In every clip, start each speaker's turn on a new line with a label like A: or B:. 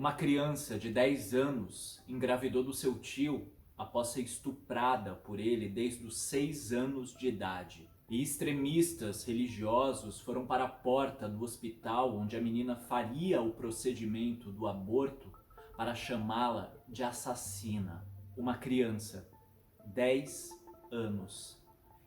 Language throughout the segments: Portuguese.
A: Uma criança de 10 anos engravidou do seu tio após ser estuprada por ele desde os 6 anos de idade. E extremistas religiosos foram para a porta do hospital onde a menina faria o procedimento do aborto para chamá-la de assassina. Uma criança, 10 anos,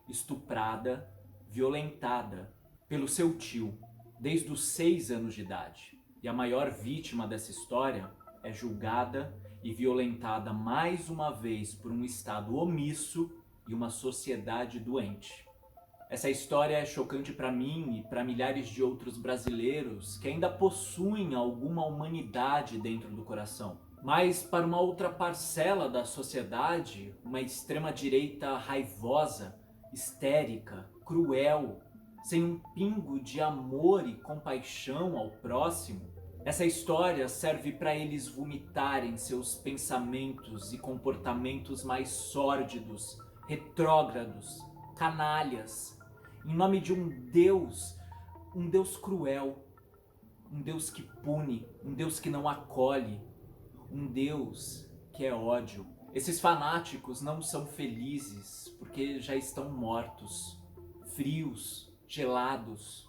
A: estuprada, violentada pelo seu tio desde os 6 anos de idade. E a maior vítima dessa história é julgada e violentada mais uma vez por um Estado omisso e uma sociedade doente. Essa história é chocante para mim e para milhares de outros brasileiros que ainda possuem alguma humanidade dentro do coração. Mas para uma outra parcela da sociedade, uma extrema-direita raivosa, histérica, cruel, sem um pingo de amor e compaixão ao próximo, essa história serve para eles vomitarem seus pensamentos e comportamentos mais sórdidos, retrógrados, canalhas, em nome de um Deus cruel, um Deus que pune, um Deus que não acolhe, um Deus que é ódio. Esses fanáticos não são felizes porque já estão mortos, frios, gelados,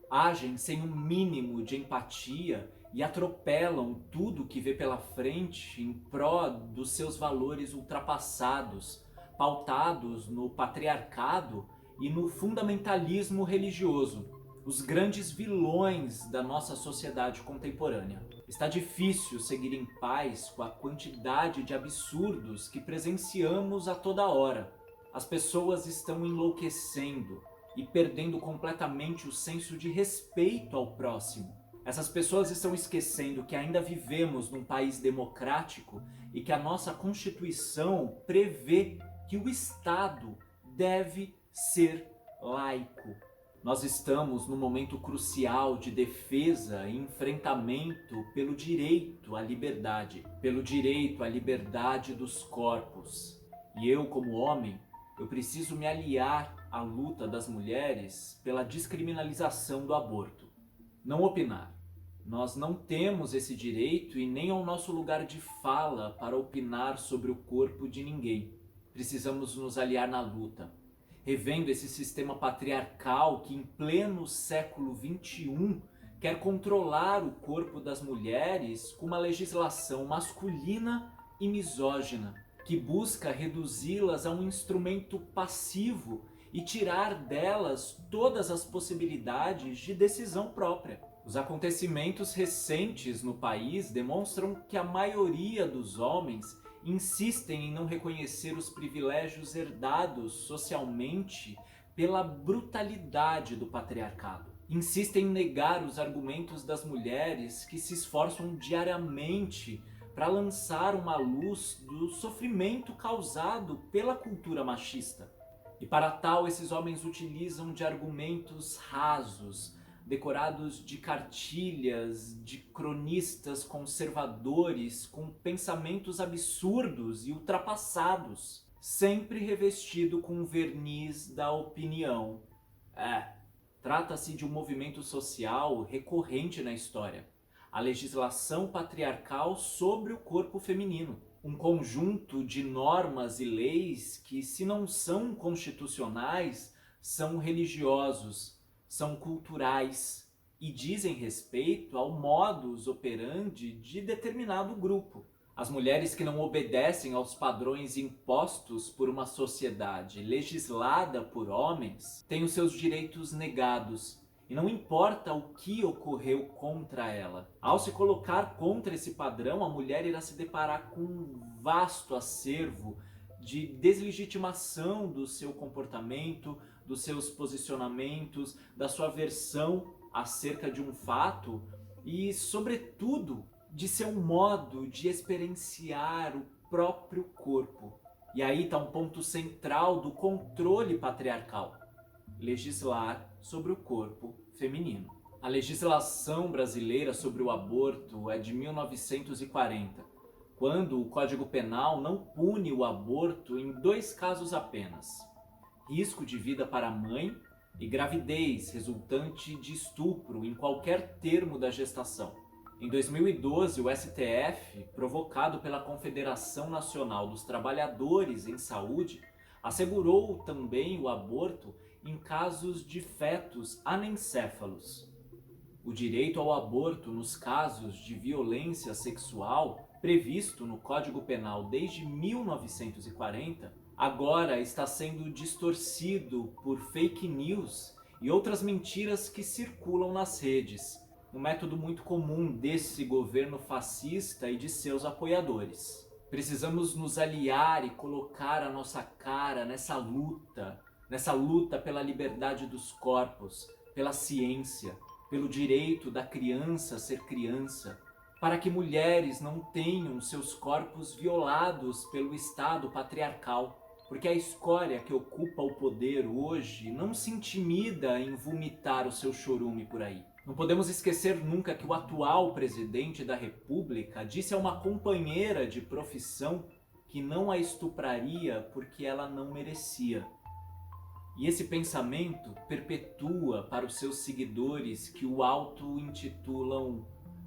A: agem sem um mínimo de empatia e atropelam tudo que vê pela frente em pró dos seus valores ultrapassados, pautados no patriarcado e no fundamentalismo religioso, os grandes vilões da nossa sociedade contemporânea. Está difícil seguir em paz com a quantidade de absurdos que presenciamos a toda hora. As pessoas estão enlouquecendo e perdendo completamente o senso de respeito ao próximo. Essas pessoas estão esquecendo que ainda vivemos num país democrático e que a nossa Constituição prevê que o Estado deve ser laico. Nós estamos num momento crucial de defesa e enfrentamento pelo direito à liberdade dos corpos. E eu, como homem, eu preciso me aliar à luta das mulheres pela descriminalização do aborto. Não opinar. Nós não temos esse direito e nem é o nosso lugar de fala para opinar sobre o corpo de ninguém. Precisamos nos aliar na luta, revendo esse sistema patriarcal que em pleno século XXI quer controlar o corpo das mulheres com uma legislação masculina e misógina, que busca reduzi-las a um instrumento passivo e tirar delas todas as possibilidades de decisão própria. Os acontecimentos recentes no país demonstram que a maioria dos homens insistem em não reconhecer os privilégios herdados socialmente pela brutalidade do patriarcado. Insistem em negar os argumentos das mulheres que se esforçam diariamente para lançar uma luz do sofrimento causado pela cultura machista. E para tal, esses homens utilizam de argumentos rasos, decorados de cartilhas de cronistas conservadores com pensamentos absurdos e ultrapassados, sempre revestido com o verniz da opinião. Trata-se de um movimento social recorrente na história. A legislação patriarcal sobre o corpo feminino. Um conjunto de normas e leis que, se não são constitucionais, são religiosos, são culturais e dizem respeito ao modus operandi de determinado grupo. As mulheres que não obedecem aos padrões impostos por uma sociedade legislada por homens têm os seus direitos negados. E não importa o que ocorreu contra ela. Ao se colocar contra esse padrão, a mulher irá se deparar com um vasto acervo de deslegitimação do seu comportamento, dos seus posicionamentos, da sua versão acerca de um fato e, sobretudo, de seu modo de experienciar o próprio corpo. E aí está um ponto central do controle patriarcal: legislar sobre o corpo feminino. A legislação brasileira sobre o aborto é de 1940, quando o Código Penal não pune o aborto em 2 casos apenas: risco de vida para a mãe e gravidez resultante de estupro em qualquer termo da gestação. Em 2012, o STF, provocado pela Confederação Nacional dos Trabalhadores em Saúde, assegurou também o aborto em casos de fetos anencéfalos. O direito ao aborto nos casos de violência sexual, previsto no Código Penal desde 1940, agora está sendo distorcido por fake news e outras mentiras que circulam nas redes, um método muito comum desse governo fascista e de seus apoiadores. Precisamos nos aliar e colocar a nossa cara nessa luta pela liberdade dos corpos, pela ciência, pelo direito da criança a ser criança, para que mulheres não tenham seus corpos violados pelo Estado patriarcal, porque a escória que ocupa o poder hoje não se intimida em vomitar o seu chorume por aí. Não podemos esquecer nunca que o atual presidente da República disse a uma companheira de profissão que não a estupraria porque ela não merecia. E esse pensamento perpetua para os seus seguidores que o auto-intitulam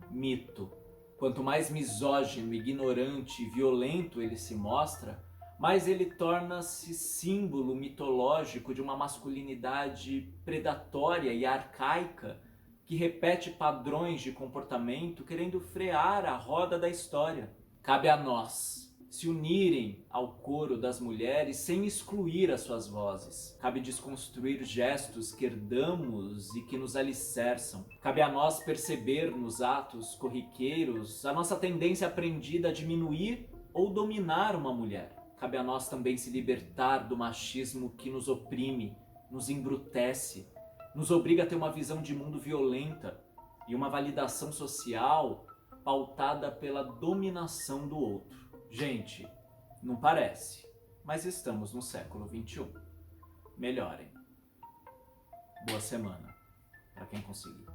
A: mito. Quanto mais misógino, ignorante e violento ele se mostra, mais ele torna-se símbolo mitológico de uma masculinidade predatória e arcaica que repete padrões de comportamento querendo frear a roda da história. Cabe a nós se unirem ao coro das mulheres sem excluir as suas vozes. Cabe desconstruir gestos que herdamos e que nos alicerçam. Cabe a nós perceber nos atos corriqueiros a nossa tendência aprendida a diminuir ou dominar uma mulher. Cabe a nós também se libertar do machismo que nos oprime, nos embrutece, nos obriga a ter uma visão de mundo violenta e uma validação social pautada pela dominação do outro. Gente, não parece, mas estamos no século XXI. Melhorem. Boa semana, para quem conseguir.